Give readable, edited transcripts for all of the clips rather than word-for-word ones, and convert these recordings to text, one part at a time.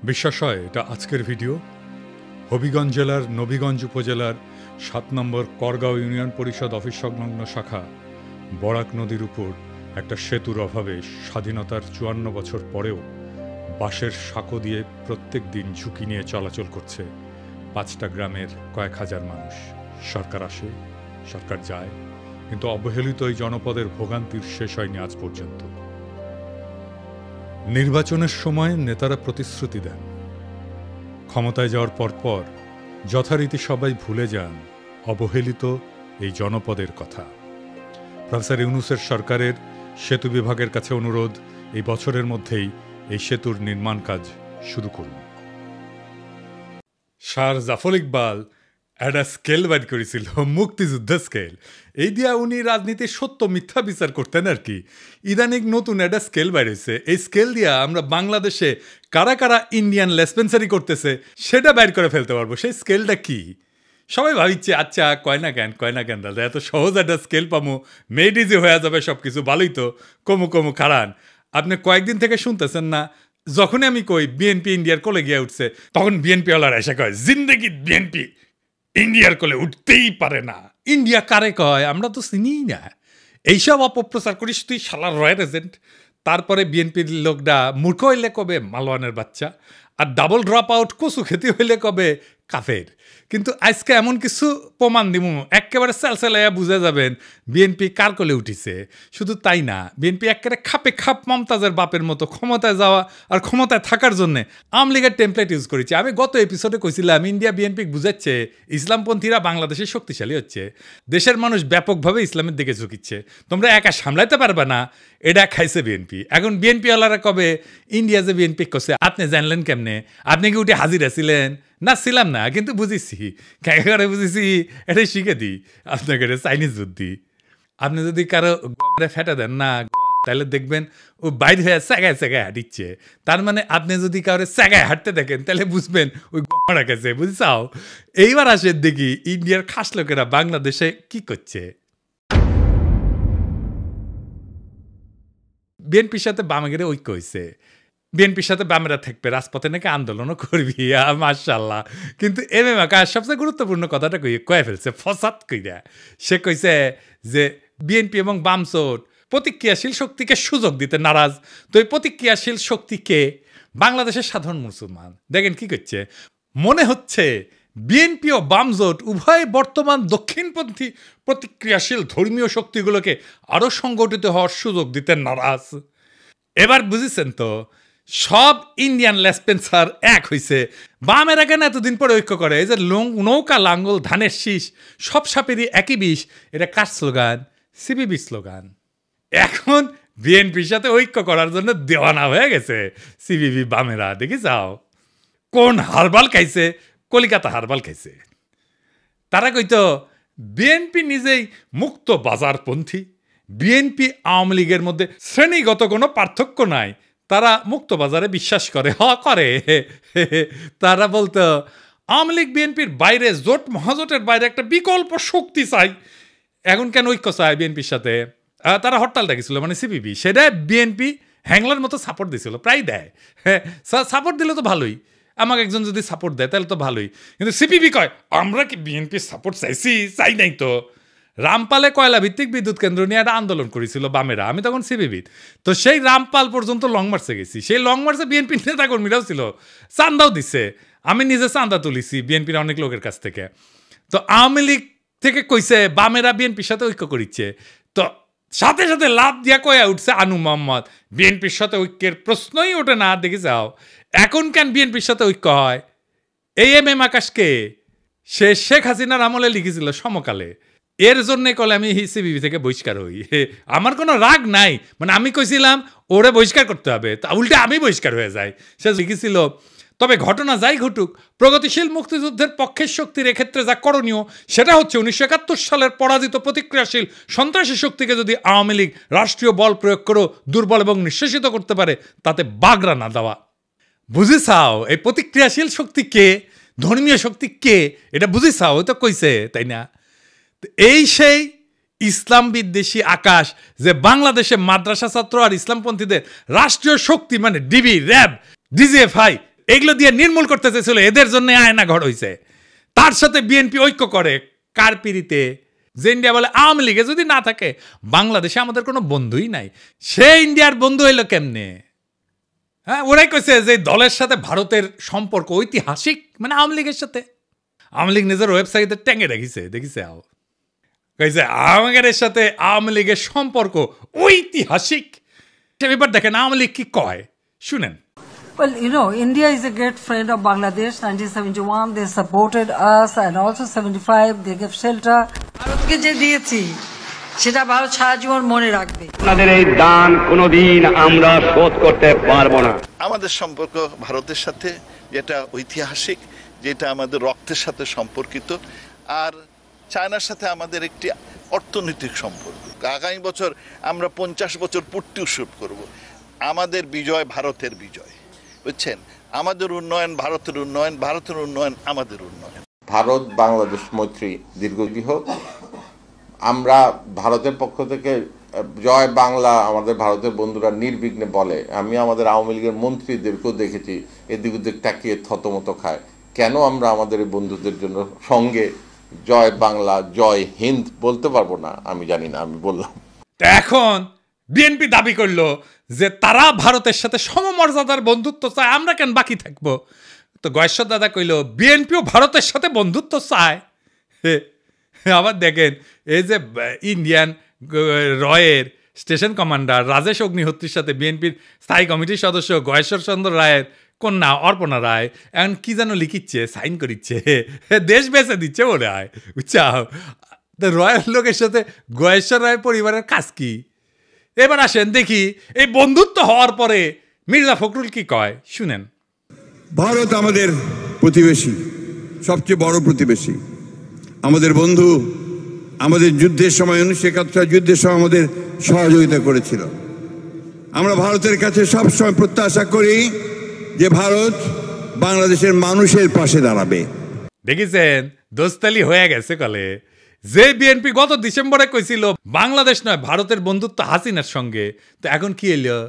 বিশ্বাস হয় এটা আজকের ভিডিও। হবিগঞ্জ জেলার নবীগঞ্জ উপজেলার ৭ নম্বর করগাঁও ইউনিয়ন পরিষদ অফিস সংলগ্ন শাখা বরাক নদীর উপর একটা সেতুর অভাবে স্বাধীনতার ৫৪ বছর পরেও বাঁশের সাঁকো দিয়ে প্রত্যেক দিন ঝুঁকি নিয়ে চলাচল করছে ৫টা গ্রামের কয়েক হাজার মানুষ। সরকার আসে, সরকার যায়, কিন্তু অবহেলিত এই জনপদের ভোগান্তির শেষ হয়নি আজ পর্যন্ত। নির্বাচনের সময় নেতারা প্রতিশ্রুতি দেন, ক্ষমতায় যাওয়ার পরপর যথারীতি সবাই ভুলে যান অবহেলিত এই জনপদের কথা। প্রফেসর ইউনূসের সরকারের সেতু বিভাগের কাছে অনুরোধ, এই বছরের মধ্যেই এই সেতুর নির্মাণ কাজ শুরু করুন। স্যার জাফর ইকবাল একটা স্কেল বাইর করেছিল, মুক্তিযুদ্ধ স্কেল। এই দিয়া উনি রাজনীতির সত্য মিথ্যা বিচার করতেন আর কি। ইদানিং নতুন একটা স্কেল বাইর হয়েছে, এই স্কেল দিয়া আমরা বাংলাদেশে কারা কারা ইন্ডিয়ান লেসপেন্সারি করতেছে সেটা বাইর করে ফেলতে পারবো। সেই স্কেলটা কি? সবাই ভাবিচ্ছে আচ্ছা কয় না কেন দাদা, এত সহজ একটা স্কেল পামো, মেড ইজি হয়ে যাবে সব কিছু, ভালোই তো। কমু খারান, আপনি কয়েকদিন থেকে শুনতেছেন না, যখনই আমি কই বিএনপি ইন্ডিয়ার কোলে গিয়ে উঠছে, তখন বিএনপি ওয়ালারা এসে কয় জিন্দেগি বিএনপি ইন্ডিয়ার কোলে উঠতেই পারে না। ইন্ডিয়া কারে কয়? আমরা তো চিনিই না। এইসব অপপ্রচার করিস তুই শালার রয়্যাল এজেন্ট। তারপরে বিএনপির লোকটা মূর্খ হইলে কবে মালওয়ানের বাচ্চা, আর ডাবল ড্রপ আউট কচু খেতে হইলে কবে কাফের। কিন্তু আজকে এমন কিছু প্রমাণ দিব একেবারে চালচালাইয়া বুঝে যাবেন বিএনপি কার কোলে উঠিছে। শুধু তাই না, বিএনপি একেবারে খাপে খাপ মমতাজের বাপের মতো ক্ষমতায় যাওয়া আর ক্ষমতায় থাকার জন্য আওয়ামী লীগের টেমপ্লেট ইউজ করেছে। আমি গত এপিসোডে কইছিলাম ইন্ডিয়া বিএনপি বুঝাচ্ছে ইসলামপন্থীরা বাংলাদেশে শক্তিশালী হচ্ছে, দেশের মানুষ ব্যাপকভাবে ইসলামের দিকে ঝুঁকিচ্ছে, তোমরা একা সামলাইতে পারবে না, এটা খাইছে বিএনপি। এখন বিএনপিওয়ালারা কবে ইন্ডিয়া যে বিএনপি করছে আপনি জানলেন কেমনে? আপনি কি উঠে হাজির আছিলেন? না ছিলাম না, কিন্তু বুঝেছি, করে বুঝেছি, এটাই শিখে দিই আপনাকে, চাইনিজ বুদ্ধি। আপনি যদি কারো ফেটে দেন না, তাহলে দেখবেন ও বাইরে হয়ে স্যাগায় হাঁটিচ্ছে। তার মানে আপনি যদি কারো স্যাগায় হাঁটতে দেখেন তাহলে বুঝবেন ওই গড়া গেছে, বুঝছাও? এইবার আসেন দেখি ইন্ডিয়ার খাস লোকেরা বাংলাদেশে কি করছে। বিএনপির সাথে বামেগেরে ঐক্য হয়েছে, বিএনপির সাথে বামেরা থাকবে, রাজপথে নাকি আন্দোলনও করবি, মাশাআল্লাহ। কিন্তু এম আকাশ সবচেয়ে গুরুত্বপূর্ণ কথাটা কয়ে ফেলছে ফসাদ কইরা। সে কইছে যে বিএনপি এবং বামজোট প্রতিক্রিয়াশীল শক্তিকে সুযোগ দিতে নারাজ। তো এই প্রতিক্রিয়াশীল শক্তিকে বাংলাদেশের সাধারণ মুসলমান দেখেন কি করছে, মনে হচ্ছে বিএনপি ও বামজোট উভয় বর্তমান দক্ষিণপন্থী প্রতিক্রিয়াশীল ধর্মীয় শক্তিগুলোকে আরও সংগঠিত হওয়ার সুযোগ দিতে নারাজ। এবার বুঝেছেন তো, সব ইন্ডিয়ান লেসপেন্সার এক হয়েছে। বামেরা কেন এতদিন পরে ঐক্য করে? এই যে নৌকা লাঙ্গল ধানের শীষ সব সাপেরই একই বিষ, এটা কার স্লোগান? CPB slogan. এখন বিএনপির সাথে ঐক্য করার জন্য দেওয়ানা হয়ে গেছে সিপিবি বামেরা। দেখি যাও কোন হারবাল খাইছে, কলিকাতা হারবাল খাইছে। তারা কইতো বিএনপি নিজেই মুক্ত বাজারপন্থী, বিএনপি আওয়ামী লীগের মধ্যে শ্রেণীগত কোনো পার্থক্য নাই, তারা মুক্ত বাজারে বিশ্বাস করে। করে তারা বলতো আওয়ামী লীগ বিএনপির বাইরে, জোট মহাজোটের বাইরে একটা বিকল্প শক্তি চাই। এখন কেন ঐক্য চায় বিএনপির সাথে? তারা হরতাল ডাকিছিল, মানে সিপিবি, সেটা বিএনপি হ্যাংলার মতো সাপোর্ট দিছিল, প্রায় দেয়। হ্যাঁ, সাপোর্ট দিলে তো ভালোই, আমাকে একজন যদি সাপোর্ট দেয় তাহলে তো ভালোই। কিন্তু সিপিবি কয় আমরা কি বিএনপির সাপোর্ট চাইছি? চাই নাই তো। রামপালে কয়লা ভিত্তিক বিদ্যুৎ কেন্দ্র নিয়ে একটা আন্দোলন করেছিল বামেরা, আমি তখন সিপিবির। তো সেই রামপাল পর্যন্ত লং মার্চে গেছি, সেই লং মার্চে বিএনপির নেতাকর্মীরাও ছিল, চান্দাও দিচ্ছে, আমি নিজে চান্দা তুলিছি বিএনপির অনেক লোকের কাছ থেকে। তো আওয়ামী লীগ থেকে কইছে বামেরা বিএনপির সাথে ঐক্য করিচ্ছে, তো সাথে সাথে লাভ দিয়া কয়া উঠছে আনু মোহাম্মদ বিএনপির সাথে ঐক্যের প্রশ্নই ওঠে না। দেখি যাও এখন কেন বিএনপির সাথে ঐক্য হয়? এই এম আকাশকে সে শেখ হাসিনার আমলে লিখেছিল সমকালে, এর জন্যে কলে আমি সিপিবি থেকে বহিষ্কার হই। আমার কোনো রাগ নাই, মানে আমি কইছিলাম ওরে বহিষ্কার করতে হবে, তা উল্টে আমি বহিষ্কার হয়ে যাই। সে লিখেছিল তবে ঘটনা যাই ঘটুক, প্রগতিশীল মুক্তিযুদ্ধের পক্ষের শক্তির এক্ষেত্রে যা করণীয় সেটা হচ্ছে 1971 সালের পরাজিত প্রতিক্রিয়াশীল সন্ত্রাসী শক্তিকে যদি আওয়ামী লীগ রাষ্ট্রীয় বল প্রয়োগ করেও দুর্বল এবং নিঃশেষিত করতে পারে, তাতে বাগড়া না দেওয়া। বুঝেছাও এই প্রতিক্রিয়াশীল শক্তি কে, ধর্মীয় শক্তি কে, এটা বুঝেছাও? ওই তো কইছে, তাই না? এই সেই ইসলাম বিদ্বেষী আকাশ যে বাংলাদেশে মাদ্রাসা ছাত্র আর ইসলামপন্থীদের রাষ্ট্রীয় শক্তি, মানে ডিবি, র্যাব, ডিজিএফআই এগুলো দিয়ে নির্মূল করতে চেয়েছিল, এদের জন্য আয়না ঘর হয়েছে। তার সাথে বিএনপি ঐক্য করে কার পিড়িতে, যে ইন্ডিয়া বলে আওয়ামী লীগে যদি না থাকে বাংলাদেশে আমাদের কোনো বন্ধুই নাই। সে ইন্ডিয়ার বন্ধু হইলো কেমনে? হ্যাঁ, ওরাই কইছে যে দলের সাথে ভারতের সম্পর্ক ঐতিহাসিক, মানে আওয়ামী লীগের সাথে। আওয়ামী লীগ নিজের ওয়েবসাইটে ট্যাঙ্গে রেখেছে, দেখিছে আও কইছে আমাদের সাথে আওয়ামী লীগের সম্পর্ক ঐতিহাসিক। এবার দেখেন আওয়ামী লীগ কি কয়, শুনেন। Well, you know, India is a great friend of Bangladesh. 1971, they supported us, and also 75, they gave shelter. ভারতকে যে দিয়েছি সেটা ভারত সারা জীবন মনে রাখবে। আপনাদের এই দান কোনোদিন আমরা শোধ করতে পারবো না। আমাদের সম্পর্ক ভারতের সাথে যেটা ঐতিহাসিক, যেটা আমাদের রক্তের সাথে সম্পর্কিত, আর চায়নার সাথে আমাদের একটি অর্থনৈতিক সম্পর্ক। আগামী বছর আমরা 50 বছর পূর্তি উৎসব করব। আমাদের বিজয় ভারতের বিজয়, বুঝছেন? আমাদের উন্নয়ন ভারতের উন্নয়ন, ভারতের উন্নয়ন আমাদের উন্নয়ন। ভারত বাংলাদেশ মৈত্রী দীর্ঘজীবী হোক। আমরা ভারতের পক্ষ থেকে জয় বাংলা আমাদের ভারতের বন্ধুরা নির্বিঘ্নে বলে। আমি আমাদের আওয়ামী লীগের মন্ত্রীদেরকেও দেখেছি এদিক ওদিক তাকিয়ে থতমত খায়। কেন আমরা আমাদের এই বন্ধুদের জন্য সঙ্গে জয় বাংলা জয় হিন্দ বলতে পারবো না? আমি জানি না, আমি বললাম। এখন বিএনপি দাবি করলো যে তারা ভারতের সাথে সমমর্যাদার বন্ধুত্ব চায়, আমরা কেন বাকি থাকবো? তো গয়েশ্বর দাদা কইল বিএনপিও ভারতের সাথে বন্ধুত্ব চায়। আবার দেখেন এই যে ইন্ডিয়ান রয়ের স্টেশন কমান্ডার রাজেশ অগ্নিহোত্রীর সাথে বিএনপির স্থায়ী কমিটির সদস্য গয়েশ্বর চন্দ্র রায়ের কন্যা অর্পণা রায় এখন কি যেন লিখিচ্ছে, সাইন করিচ্ছে, দেশ বেঁচে দিচ্ছে বলে হয়, বুঝছাও? তো রয়ের লোকের সাথে গয়েশ্বর রায় পরিবারের কাজ কি? এবার আসেন দেখি এই বন্ধুত্ব হওয়ার পরে মির্জা ফখরুল কি কয়, শুনেন। ভারত আমাদের প্রতিবেশী, সবচেয়ে বড় প্রতিবেশী, আমাদের বন্ধু। আমাদের যুদ্ধের সময় 1971 যুদ্ধের সময় আমাদের সহযোগিতা করেছিল। আমরা ভারতের কাছে সবসময় প্রত্যাশা করি যে ভারত বাংলাদেশের মানুষের পাশে দাঁড়াবে। দেখেছেন দোস্তালি হয়ে গেছে কলে। যে বিএনপি গত ডিসেম্বরে কইছিল বাংলাদেশ নয় ভারতের বন্ধুত্ব হাসিনার সঙ্গে, তো এখন কি এলো?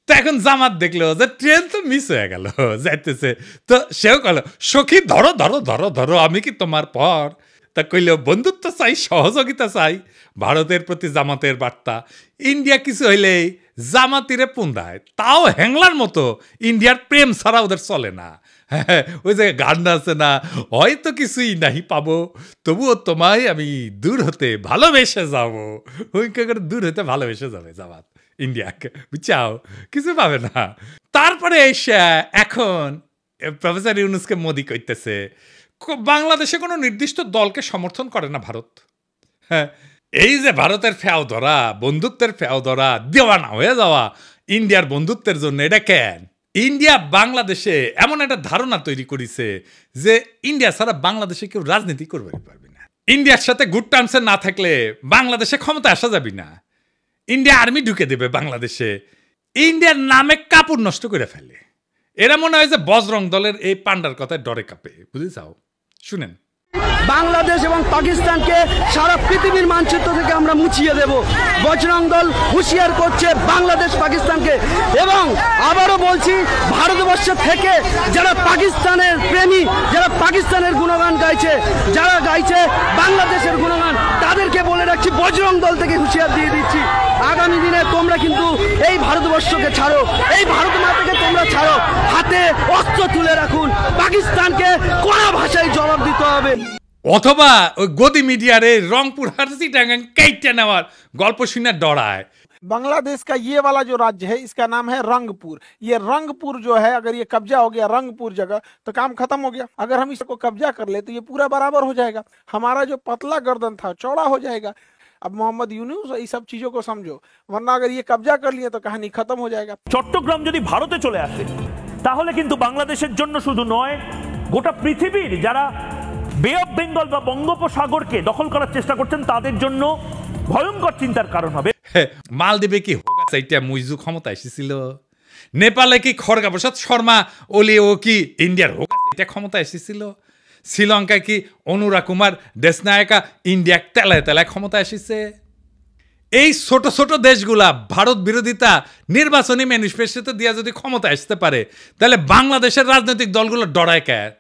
তো এখন জামাত দেখলো যে ট্রেন তো মিস হয়ে গেল, যাইতেছে। তো সেও কল সখী ধরো ধরো ধরো ধরো, আমি কি তোমার পর? তা কইল বন্ধুত্ব চাই, সহযোগিতা চাই। ভারতের প্রতি জামাতের বার্তা। ইন্ডিয়া কিছু হইলেই জামাতিরে পুন্দায়, তাও হ্যাংলার মতো। ইন্ডিয়ার প্রেম ছাড়া ওদের চলে না। হ্যাঁ, ওই যে গানটা আছে না, হয়তো কিছুই নাহি পাবো তবুও তোমায় আমি দূর হতে ভালোবেসে যাবো। ওই করে দূর হতে ভালোবেসে যাবে জামাত ইন্ডিয়াকে, বুঝছাও? কিছু পাবে না। তারপরে এসে এখন প্রফেসর ইউনুসকে মোদি কইতেছে বাংলাদেশে কোনো নির্দিষ্ট দলকে সমর্থন করে না ভারত। হ্যাঁ, এই যে ভারতের ফেও ধরা, বন্ধুত্বের ফেও ধরা, দেওয়ানা হয়ে যাওয়া ইন্ডিয়ার বন্ধুত্বের জন্য, এটা কেন? ইন্ডিয়া বাংলাদেশে এমন একটা ধারণা তৈরি করেছে যে ইন্ডিয়া ছাড়া বাংলাদেশে কেউ রাজনীতি করবে পারবে না। ইন্ডিয়ার সাথে গুড টার্মসে না থাকলে বাংলাদেশে ক্ষমতা আসা যাবে না। ইন্ডিয়া আর্মি ঢুকে দেবে বাংলাদেশে, ইন্ডিয়ার নামে কাপড় নষ্ট করে ফেলে। এরা মনে হয় যে বজরং দলের এই পান্ডার কথায় ডরে কাঁপে, বুঝেছাও? শুনেন। বাংলাদেশ এবং পাকিস্তানকে সারা পৃথিবীর মানচিত্র থেকে আমরা মুছিয়ে দেব। বজরং দল হুঁশিয়ার করছে বাংলাদেশ পাকিস্তানকে। এবং আবারও বলছি, ভারতবর্ষ থেকে যারা পাকিস্তানের প্রেমী, যারা পাকিস্তানের গুণগান গাইছে, যারা গাইছে বাংলাদেশের গুণগান, তাদেরকে বলে রাখছি বজরং দল থেকে হুঁশিয়ার দিয়ে দিচ্ছি, আগামী দিনে তোমরা কিন্তু এই ভারতবর্ষকে ছাড়ো, এই ভারত মাতাকে তোমরা ছাড়ো, হাতে অস্ত্র তুলে রাখুন। পাকিস্তানকে কড়া ভাষায় জবাব দিতে হবে। অথবা ওই গদি মিডিয়ারে রংপুর হারসি টাঙ্গাং কাইটে নেওয়ার গল্প শুনে ডরায়। बांग्लादेश का ये वाला जो राज्य है इसका नाम है रंगपुर। ये रंगपुर जो है, अगर ये कब्जा हो गया रंगपुर जगह, तो काम खत्म हो गया। अगर हम इसको कब्जा कर ले तो ये पूरा बराबर हो जाएगा। हमारा जो पतला गर्दन था चौड़ा हो जाएगा। अब मोहम्मद यूनुस ये सब चीजों को समझो, वरना अगर ये कब्जा कर लिए तो कहानी खत्म हो जाएगा। চট্টগ্রাম যদি ভারতে চলে আসে তাহলে কিন্তু বাংলাদেশের জন্য শুধু নয়, গোটা পৃথিবীর যারা বে অফ বেঙ্গল বা বঙ্গোপসাগরকে দখল করার চেষ্টা করছেন তাদের জন্য ভয়ঙ্কর চিন্তার কারণ হবে। মালদ্বীপে কি হোগাসাইটা মুইজু ক্ষমতা এসেছিল? নেপালে কি খড়গা প্রসাদ শর্মা ওলি ও কি ইন্ডিয়ার হোগাসাইটা ক্ষমতা এসেছিল? শ্রীলঙ্কায় কি অনুরা কুমার দেশনায়কা ইন্ডিয়া তেলায় তেলায় ক্ষমতা এসেছে? এই ছোট ছোট দেশগুলা ভারত বিরোধিতা নির্বাচনী ম্যানিফেস্টোতে দিয়া যদি ক্ষমতা আসতে পারে তাহলে বাংলাদেশের রাজনৈতিক দলগুলো ডরায় কেন?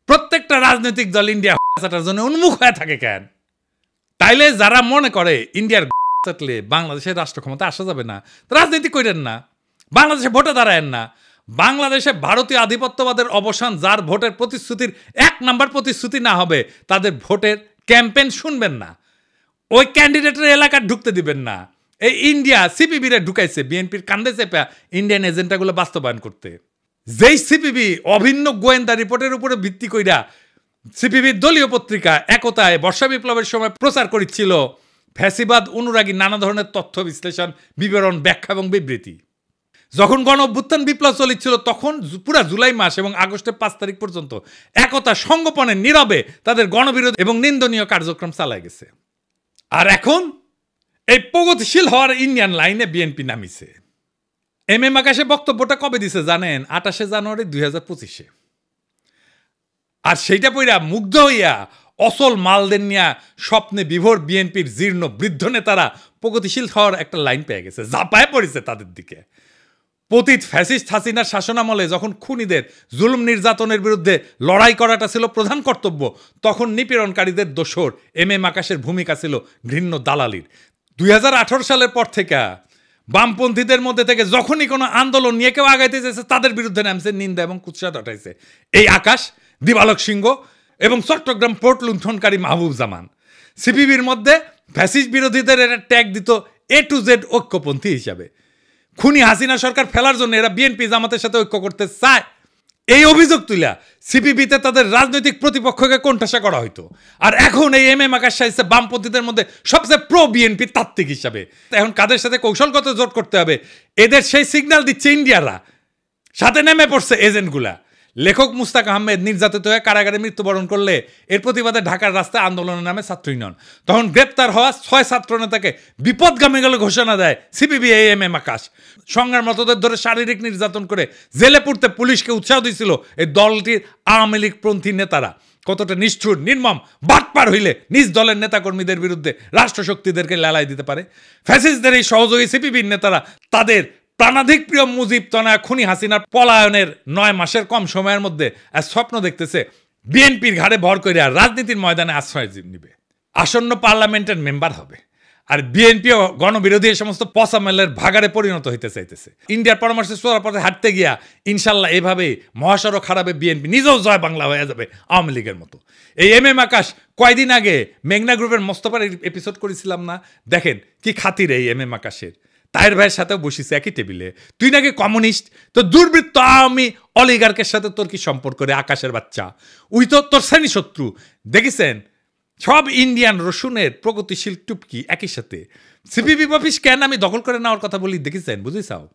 প্রত্যেকটা রাজনৈতিক দল ইন্ডিয়া চাটার জন্য উন্মুখ হয়ে থাকে কেন? তাইলে যারা মনে করে ইন্ডিয়ার চাটলে বাংলাদেশের রাষ্ট্র ক্ষমতা আসা যাবে না, রাজনীতি করেন না, বাংলাদেশে ভোটে দাঁড়ায়েন না। বাংলাদেশে ভারতীয় আধিপত্যবাদের অবসান যার ভোটের প্রতিশ্রুতির 1 নাম্বার প্রতিশ্রুতি না হবে তাদের ভোটের ক্যাম্পেইন শুনবেন না, ওই ক্যান্ডিডেটের এলাকা ঢুকতে দিবেন না। এই ইন্ডিয়া সিপিবিরে ঢুকাইছে বিএনপির কান্দে চেপা ইন্ডিয়ান এজেন্ডাগুলো বাস্তবায়ন করতে। যেই সিপিবি অভিন্ন গোয়েন্দা রিপোর্টের উপরে ভিত্তি কইরা সিপিবির দলীয় পত্রিকা একতায় বর্ষা বিপ্লবের সময় প্রচার করেছিল ফ্যাসিবাদ অনুরাগী নানা ধরনের তথ্য বিশ্লেষণ, বিবরণ, ব্যাখ্যা এবং বিবৃতি। যখন গণ অভ্যুত্থান বিপ্লব চলছিল তখন পুরা জুলাই মাস এবং আগস্টের 5 তারিখ পর্যন্ত একতা সংগোপনে নীরবে তাদের গণবিরোধ এবং নিন্দনীয় কার্যক্রম চালায় গেছে। আর এখন এই প্রগতিশীল হওয়ার ইন্ডিয়ান লাইনে বিএনপি নামিছে। এম আকাশে বক্তব্যটা কবে দিছে জানেন? 28 জানুয়ারি 2025-এ। আর সেইটা পইরা মুগ্ধ হইয়া অসল মালদের নিয়া স্বপ্নে বিভোর বিএনপির জীর্ণ বৃদ্ধ নেতারা প্রগতিশীল হওয়ার একটা লাইন পেয়ে গেছে, ঝাঁপায় পড়েছে তাদের দিকে। পতিত ফ্যাসিস্ট হাসিনার শাসনামলে যখন খুনিদের জুলুম নির্যাতনের বিরুদ্ধে লড়াই করাটা ছিল প্রধান কর্তব্য, তখন নিপীড়নকারীদের দোসর এম আকাশের ভূমিকা ছিল ঘৃণ্য দালালির। 2018 সালের পর থেকে বামপন্থীদের মধ্যে থেকে যখনই কোনো আন্দোলন নিয়ে কেউ আগাইতে চেয়েছে তাদের বিরুদ্ধে নামছে, নিন্দা এবং কুৎসা উঠাইছে এই আকাশ, দিবালক সিংহ এবং চট্টগ্রাম পোর্ট লুণ্ঠনকারী মাহবুব জামান। সিপিবির মধ্যে ফ্যাসিস্ট বিরোধীদের এরা ট্যাগ দিত A to Z ঐক্যপন্থী হিসাবে। খুনি হাসিনা সরকার ফেলার জন্য এরা বিএনপি জামাতের সাথে ঐক্য করতে চায়, এই অভিযোগ তুলা সিপিবিতে তাদের রাজনৈতিক প্রতিপক্ষকে কোণঠাসা করা হইতো। আর এখন এই এম আকাশ সাহিত্য বামপন্থীদের মধ্যে সবচেয়ে প্রো বিএনপি তাত্ত্বিক হিসাবে। এখন কাদের সাথে কৌশলগত জোট করতে হবে এদের সেই সিগন্যাল দিচ্ছে ইন্ডিয়ারা, সাথে নেমে পড়ছে এজেন্টগুলা। লেখক মুস্তাক আহমেদ নির্যাতিত হয়ে কারাগারে মৃত্যুবরণ করলে এর প্রতিবাদে ঢাকার রাস্তায় আন্দোলনের নামে ছাত্র ইউনিয়ন। তখন গ্রেপ্তার হওয়া 6 ছাত্র নেতাকে বিপদগামী বলে ঘোষণা দেয় সিপিবি এম আকাশ। সংগ্রামরতদের ধরে শারীরিক নির্যাতন করে জেলে পুরতে পুলিশকে উৎসাহ দিয়েছিল এই দলটির আওয়ামী লীগপন্থী নেতারা। কতটা নিষ্ঠুর নির্মম বাটপার হইলে নিজ দলের নেতাকর্মীদের বিরুদ্ধে রাষ্ট্রশক্তিদেরকে লেলাই দিতে পারে। ফ্যাসিস্টদের এই সহযোগী সিপিবির নেতারা তাদের প্রাণাধিক প্রিয় মুজিব তনা খুনি হাসিনার পলায়নের 9 মাসের কম সময়ের মধ্যে স্বপ্ন দেখতেছে বিএনপির ঘাড়ে ভর করে রাজনীতির ময়দানে আশ্রয় নিবে, আসন্ন পার্লামেন্টের মেম্বার হবে। আর বিএনপিও গণবিরোধী এই সমস্ত পচামেলের ভাগাড়ে পরিণত হইতে চাইতেছে। ইন্ডিয়ার পরামর্শে চোরা পথে হাঁটতে গিয়া ইনশাল্লাহ এভাবেই মহাসড়ক খারাপে বিএনপি নিজেও জয় বাংলা হয়ে যাবে আওয়ামী লীগের মতো। এই এম আকাশ কয়দিন আগে মেঘনা গ্রুপের মোস্তফার এপিসোড করেছিলাম না, দেখেন কি খাতির এই এম আকাশের। তাহের ভাইয়ের সাথেও বসিস একই টেবিলে, তুই নাকি কমিউনিস্ট, তো দুর্বৃত্ত আওয়ামী অলিগার্কের সাথে তোর কি সম্পর্ক রে আকাশের বাচ্চা? উই তো তোর শ্রেণী শত্রু। দেখেছেন সব ইন্ডিয়ান রসুনের প্রগতিশীল টুপকি একই সাথে। সিপিবি অফিস কেন আমি দখল করে নেওয়ার কথা বলি দেখেছেন, বুঝেছাও?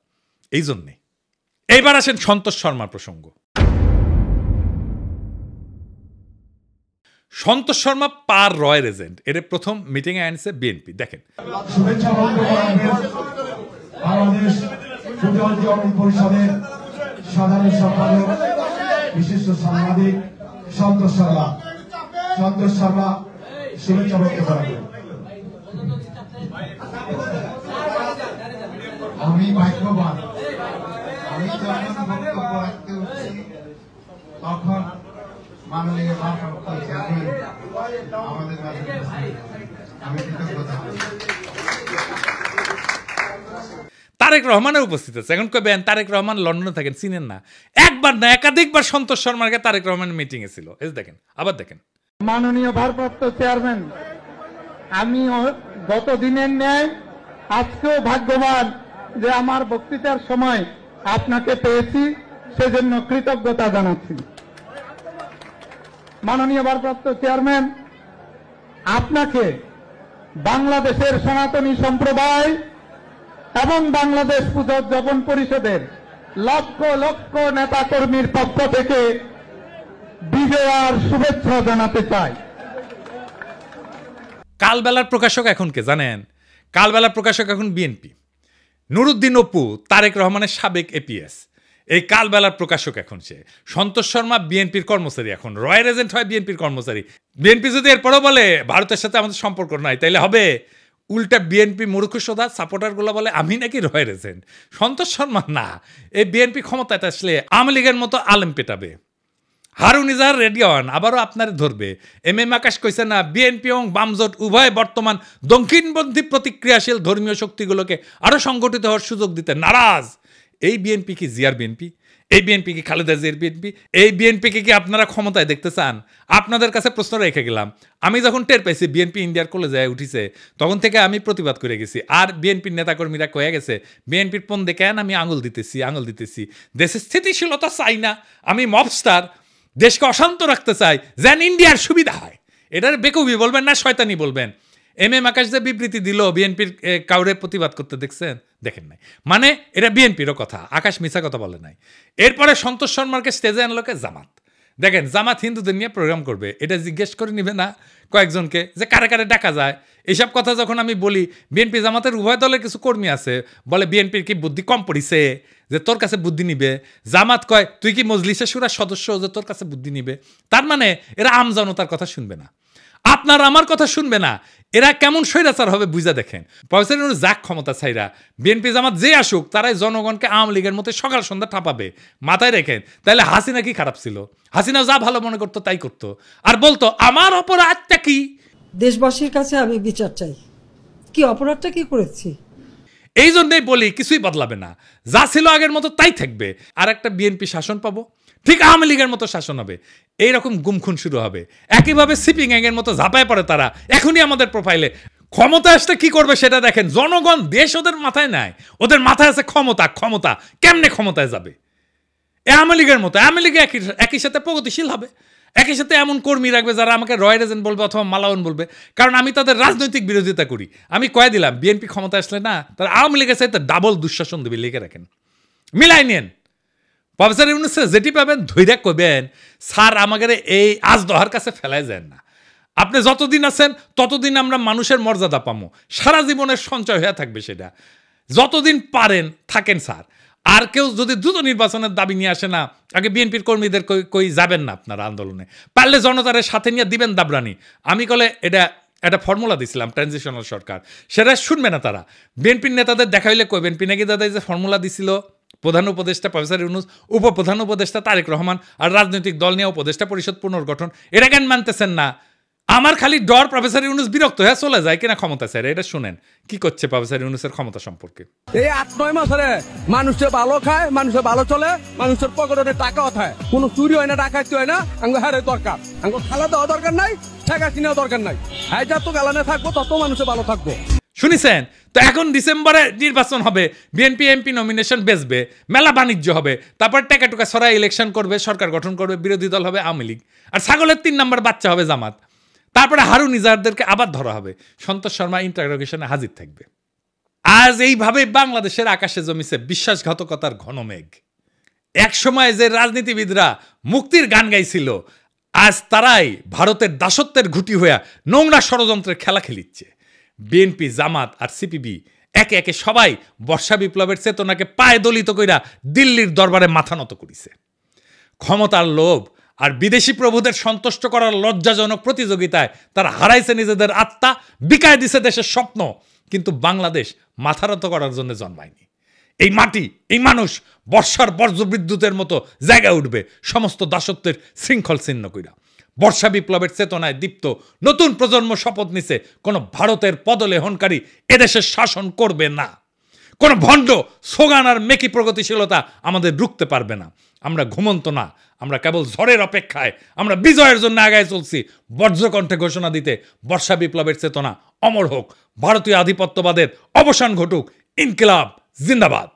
এই জন্যে। এইবার আসেন সন্তোষ শর্মার প্রসঙ্গ। সন্তোষ শর্মা পার রয়ের এজেন্ট, এর প্রথম মিটিং এ আনছে বিএনপি। দেখেন বাংলাদেশ ফুটবল পরিষদের সাধারণ সম্পাদক বিশিষ্ট সাংবাদিক সন্তোষ শর্মা। সন্তোষ শর্মা শুভেচ্ছা বক্তব্য রাখবেন। আমি ভাগ্যবান, আমি যখন বক্তব্য রাখতে উঠছি তখন মাননীয় ভারপ্রাপ্ত চেয়ারম্যান আমাদের মাঝে, আমি কৃতজ্ঞতা। তারেক রহমানের উপস্থিত আছে। এখন কবেন তারেক রহমান লন্ডনে থাকেন, চিনেন না? একবার না একাধিকবার সন্তোষ শর্মাকে তারেক রহমানের মিটিং এ ছিল। এই দেখেন, আবার দেখেন। মাননীয় ভারপ্রাপ্ত চেয়ারম্যান, আমি গত দিনের ন্যায় আজকেও ভাগ্যবান যে আমার বক্তৃতার সময় আপনাকে পেয়েছি, সেজন্য কৃতজ্ঞতা জানাচ্ছি। মাননীয় ভারপ্রাপ্ত চেয়ারম্যান, আপনাকে বাংলাদেশের সনাতনী সম্প্রদায় এবং বাংলাদেশ পুজোজ্জীবন পরিষদের লক্ষ লক্ষ নেতাকর্মীর পক্ষ থেকে বিজয়ার শুভেচ্ছা জানাতে চাই। কালবেলার প্রকাশক এখন কে জানেন? কালবেলার প্রকাশক এখন বিএনপি। নুরুদ্দিন অপু তারেক রহমানের সাবেক এপিএস, এই কালবেলার প্রকাশক এখন সে। সন্তোষ শর্মা বিএনপির কর্মচারী, এখন রয়ের এজেন্ট হয় বিএনপির কর্মচারী। বিএনপি যদি এরপরও বলে ভারতের সাথে আমাদের সম্পর্ক নাই, তাইলে হবে উল্টা বিএনপি মূর্খসোদা সাপোর্টারগুলো বলে আমি নাকি রয় রেজেন্ট। সন্তোষ শর্মা না, এই বিএনপি ক্ষমতায় আসলে আওয়ামী লীগের মতো আলেম পেটাবে। হারুন ইজাহার রেডি হন, আবারও আপনারে ধরবে। এম আকাশ কইছে না, বিএনপি এবং বামজোট উভয় বর্তমান দক্ষিণপন্থী প্রতিক্রিয়াশীল ধর্মীয় শক্তিগুলোকে আরও সংগঠিত হওয়ার সুযোগ দিতে নারাজ। এই বিএনপি কি জিয়ার বিএনপি? এই বিএনপি কি খালেদা জিয়ার বিএনপি? এই বিএনপিকে কি আপনারা ক্ষমতায় দেখতে চান? আপনাদের কাছে প্রশ্ন রেখে গেলাম। আমি যখন টের পাইছি বিএনপি ইন্ডিয়ার কলেজে উঠিছে, তখন থেকে আমি প্রতিবাদ করে গেছি। আর বিএনপির নেতাকর্মীরা কয়ে গেছে বিএনপির পণ দেখেন আমি আঙুল দিতেছি। দেশের স্থিতিশীলতা চাই না, আমি মবস্টার, দেশকে অশান্ত রাখতে চাই, যেন ইন্ডিয়ার সুবিধা হয়। এটার বেকুবি বলবেন না শয়তানি বলবেন। এম আকাশ যে বিবৃতি দিল বিএনপির কাউরে প্রতিবাদ করতে দেখছেন? দেখেন নাই। মানে এটা বিএনপিরও কথা, আকাশ মিছা কথা বলে নাই। এরপরে সন্তোষ শর্মাকে স্টেজে আনলোকে জামাত। দেখেন জামাত হিন্দুদের নিয়ে প্রোগ্রাম করবে, এটা জিজ্ঞেস করে নিবে না কয়েকজনকে যে কারে কারে ডাকা যায়? এইসব কথা যখন আমি বলি, বিএনপি জামাতের উভয় দলের কিছু কর্মী আছে বলে বিএনপির কি বুদ্ধি কম পড়িছে যে তোর কাছে বুদ্ধি নিবে? জামাত কয় তুই কি মজলিসে শুরার সদস্য যে তোর কাছে বুদ্ধি নিবে? তার মানে এরা আম জনতার কথা শুনবে না, আপনার আমার কথা শুনবে না। এরা কেমন স্বৈরাচার হবে বুঝা দেখেন। প্রফেসর যাক ক্ষমতা ছাইরা বিএনপি জামাত যে আসুক, তারাই জনগণকে আওয়ামী লীগের মতো সকাল সন্ধ্যা ঠাপাবে। মাথায় রেখেন। তাহলে হাসিনা কি খারাপ ছিল? হাসিনা যা ভালো মনে করতো তাই করতো, আর বলতো আমার অপরাধটা কি? দেশবাসীর কাছে আমি বিচার চাই, কি অপরাধটা কি করেছি। এই জন্যই বলি কিছুই বদলাবে না, যা ছিল আগের মতো তাই থাকবে। আর একটা বিএনপি শাসন পাবো, ঠিক আওয়ামী লীগের মতো শাসন হবে। এইরকম গুমখুন শুরু হবে। একইভাবে সিপি গ্যাংয়ের মতো ঝাঁপায় পড়ে তারা এখনই আমাদের প্রোফাইলে। ক্ষমতা আসলে কি করবে সেটা দেখেন। জনগণ দেশ ওদের মাথায় নাই, ওদের মাথায় আছে ক্ষমতা। কেমনে ক্ষমতায় যাবে? আওয়ামী লীগের মতো। আওয়ামী লীগ একই সাথে প্রগতিশীল হবে, একই সাথে এমন কর্মী রাখবে যারা আমাকে রয় রেজেন্ট বলবে অথবা মালাউন বলবে, কারণ আমি তাদের রাজনৈতিক বিরোধিতা করি। আমি কয়ে দিলাম বিএনপি ক্ষমতা আসলে না, তারা আওয়ামী লীগের সাথে ডাবল দুঃশাসন দেবে। লিখে রাখেন, মিলাই নেন। প্রফেসর ইউনূস যেটি পাবেন ধৈর্য করবেন, স্যার আমাদের এই আজ দহার কাছে ফেলাই যায় না। আপনি যতদিন আছেন ততদিন আমরা মানুষের মর্যাদা পাবো, সারা জীবনের সঞ্চয় হয়ে থাকবে সেটা। যতদিন পারেন থাকেন স্যার। আর কেউ যদি দ্রুত নির্বাচনের দাবি নিয়ে আসে না, আগে বিএনপির কর্মীদের কই যাবেন না আপনারা আন্দোলনে, পারলে জনতারের সাথে নিয়ে দিবেন দাবরানি। আমি কলে এটা একটা ফর্মুলা দিছিলাম ট্রানজিশনাল সরকার, সেটা শুনবে না তারা। বিএনপির নেতাদের দেখা হইলে কইবেন পিনাকি দাদা যে ফর্মুলা দিছিল প্রধান উপদেষ্টা প্রফেসর ইউনূস, উপপ্রধান উপদেষ্টা তারেক রহমান, আর রাজনৈতিক দল নিয়ে উপদেষ্টা পরিষদ পুনর্গঠন, এটা কেন মানতেছেন না? আমার খালি ডর প্রফেসর ইউনূস বিরক্ত হয়ে চলে যায় কিনা ক্ষমতা স্যার। এটা শুনেন কি করছে প্রফেসর ইউনূসের ক্ষমতা সম্পর্কে। এই 8-9 মাসে মানুষে ভালো খায়, মানুষে ভালো চলে, মানুষের পকেটে টাকা ওঠায়, কোনো চুরি হয় না, ডাকাতি হয় না। আঙ্গ হারে দরকার, আঙ্গ খালা দেওয়া দরকার নাই, টাকা কিনাও দরকার নাই। হ্যাঁ, যত গালানে থাকবো তত মানুষে ভালো থাকবো। শুনেছেন তো? এখন ডিসেম্বরে নির্বাচন হবে, বিএনপি এমপি নমিনেশন বেচবে, মেলা বাণিজ্য হবে, তারপর টাকা টুকা ছড়াই ইলেকশন করবে, সরকার গঠন করবে, বিরোধী দল হবে আওয়ামী লীগ, আর ছাগলের 3 নম্বর বাচ্চা হবে জামাত। তারপরে হারুন ইজাহারদেরকে আবার ধরা হবে, সন্তোষ শর্মা ইন্টারোগেশনে হাজির থাকবে। আজ এইভাবে বাংলাদেশের আকাশে জমিছে বিশ্বাসঘাতকতার ঘন মেঘ। এক সময় যে রাজনীতিবিদরা মুক্তির গান গাইছিল, আজ তারাই ভারতের দাসত্বের ঘুঁটি হইয়া নোংরা ষড়যন্ত্রের খেলা খেলিচ্ছে। বিএনপি, জামাত আর সিপিবি একে একে সবাই বর্ষা বিপ্লবের চেতনাকে পায়ে দলিত কইরা দিল্লির দরবারে মাথা নত করিছে। ক্ষমতার লোভ আর বিদেশি প্রভুদের সন্তুষ্ট করার লজ্জাজনক প্রতিযোগিতায় তারা হারাইছে নিজেদের আত্মা, বিকায় দিছে দেশের স্বপ্ন। কিন্তু বাংলাদেশ মাথা নত করার জন্য জন্মায়নি। এই মাটি, এই মানুষ বর্ষার বজ্রবিদ্যুতের মতো জায়গায় উঠবে সমস্ত দাসত্বের শৃঙ্খল ছিন্ন কইরা। বর্ষা বিপ্লবের চেতনায় দীপ্ত নতুন প্রজন্ম শপথ নিছে, কোন ভারতের পদলেহনকারী এদেশের শাসন করবে না। কোন ভণ্ড সোগান আর মেকি প্রগতিশীলতা আমাদের রুখতে পারবে না। আমরা ঘুমন্ত না, আমরা কেবল ঝড়ের অপেক্ষায়। আমরা বিজয়ের জন্য আগায় চলছি, বজ্রকণ্ঠে ঘোষণা দিতে বর্ষা বিপ্লবের চেতনা অমর হোক, ভারতীয় আধিপত্যবাদের অবসান ঘটুক, ইনকিলাব জিন্দাবাদ।